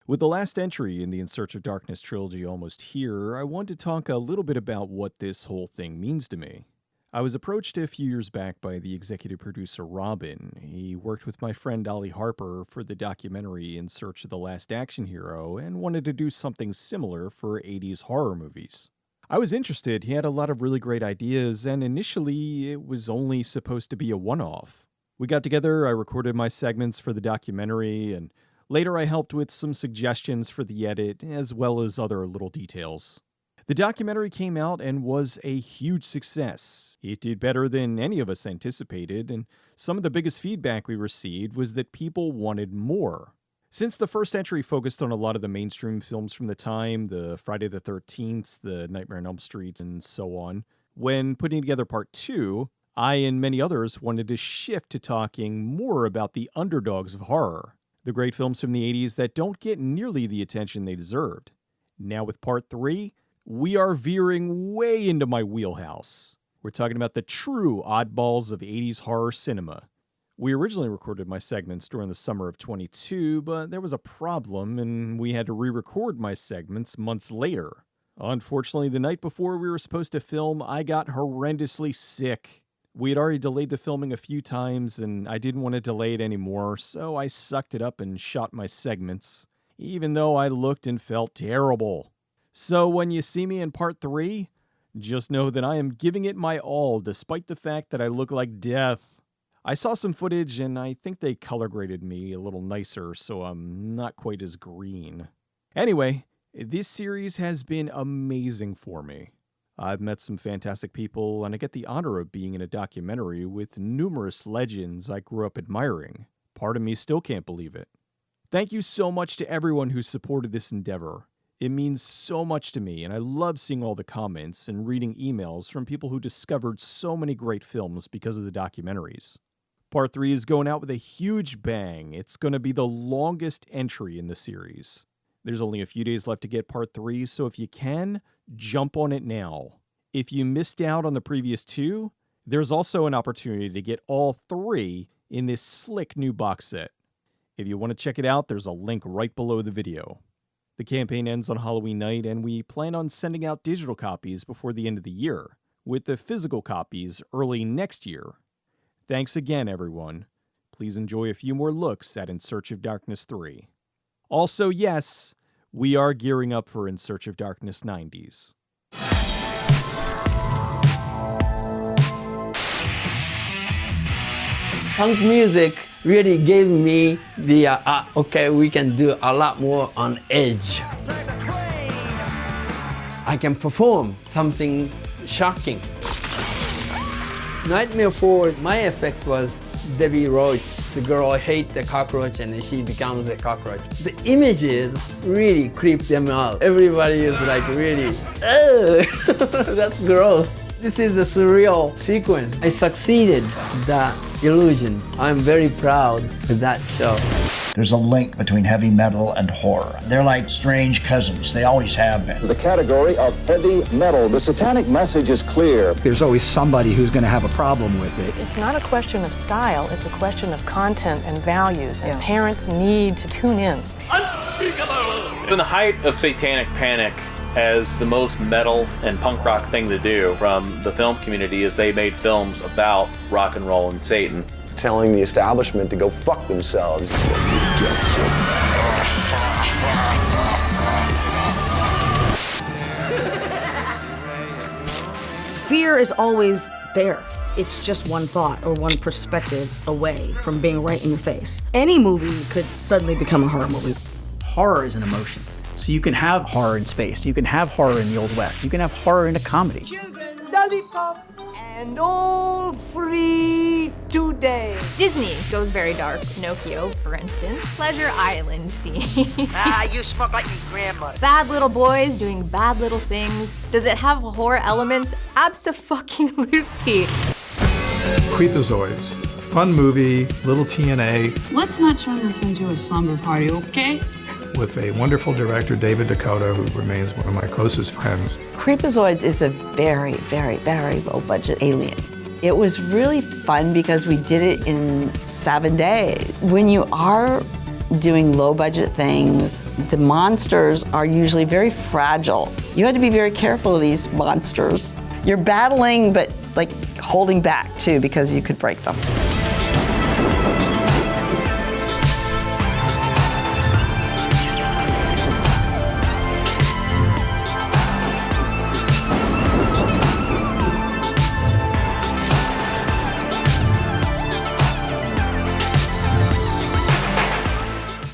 With the last entry in the In Search of Darkness trilogy almost here, I wanted to talk a little bit about what this whole thing means to me. I was approached a few years back by the executive producer Robin. He worked with my friend Ollie Harper for the documentary In Search of the Last Action Hero and wanted to do something similar for 80s horror movies. I was interested. He had a lot of really great ideas, and initially it was only supposed to be a one-off. We got together, I recorded my segments for the documentary, and later I helped with some suggestions for the edit, as well as other little details. The documentary came out and was a huge success. It did better than any of us anticipated, and some of the biggest feedback we received was that people wanted more. Since the first entry focused on a lot of the mainstream films from the time, the Friday the 13th, the Nightmare on Elm Street, and so on, when putting together part 2, I and many others wanted to shift to talking more about the underdogs of horror, the great films from the 80s that don't get nearly the attention they deserved. Now with part 3, we are veering way into my wheelhouse. We're talking about the true oddballs of 80s horror cinema. We originally recorded my segments during the summer of 22, but there was a problem and we had to re-record my segments months later. Unfortunately, the night before we were supposed to film, I got horrendously sick. We had already delayed the filming a few times and I didn't want to delay it anymore, so I sucked it up and shot my segments, even though I looked and felt terrible. So when you see me in part 3, just know that I am giving it my all despite the fact that I look like death. I saw some footage and I think they color graded me a little nicer, so I'm not quite as green. Anyway, this series has been amazing for me. I've met some fantastic people and I get the honor of being in a documentary with numerous legends I grew up admiring. Part of me still can't believe it. Thank you so much to everyone who supported this endeavor. It means so much to me, and I love seeing all the comments and reading emails from people who discovered so many great films because of the documentaries. Part 3 is going out with a huge bang. It's going to be the longest entry in the series. There's only a few days left to get part 3, so if you can, jump on it now. If you missed out on the previous 2, there's also an opportunity to get all 3 in this slick new box set. If you want to check it out, there's a link right below the video. The campaign ends on Halloween night, and we plan on sending out digital copies before the end of the year, with the physical copies early next year. Thanks again, everyone. Please enjoy a few more looks at In Search of Darkness 3. Also, yes, we are gearing up for In Search of Darkness 90s. Punk music really gave me the, okay, we can do a lot more on edge. I can perform something shocking. Nightmare 4, my effect was Debbie Roach. The girl hates the cockroach and she becomes a cockroach. The images really creep them out. Everybody is like really, that's gross. This is a surreal sequence. I succeeded that illusion. I'm very proud of that show. There's a link between heavy metal and horror. They're like strange cousins. They always have been. The category of heavy metal. The satanic message is clear. There's always somebody who's going to have a problem with it. It's not a question of style, it's a question of content and values, and parents need to tune in. In the height of satanic panic, as the most metal and punk rock thing to do from the film community is they made films about rock and roll and Satan. Telling the establishment to go fuck themselves. Fear is always there. It's just one thought or one perspective away from being right in your face. Any movie could suddenly become a horror movie. Horror is an emotion. So you can have horror in space, you can have horror in the Old West, you can have horror in a comedy. Children, lollipop, and all free today. Disney goes very dark. Pinocchio, for instance. Pleasure Island scene. You smoke like me grandmother. Bad little boys doing bad little things. Does it have horror elements? Abso-fucking-lutely. Creepazoids. Fun movie, little TNA. Let's not turn this into a slumber party, okay? With a wonderful director, David Dakota, who remains one of my closest friends. Creepazoids is a very, very, very low-budget alien. It was really fun because we did it in 7 days. When you are doing low budget things. The monsters are usually very fragile. You had to be very careful of these monsters. You're battling, but like holding back too, because you could break them.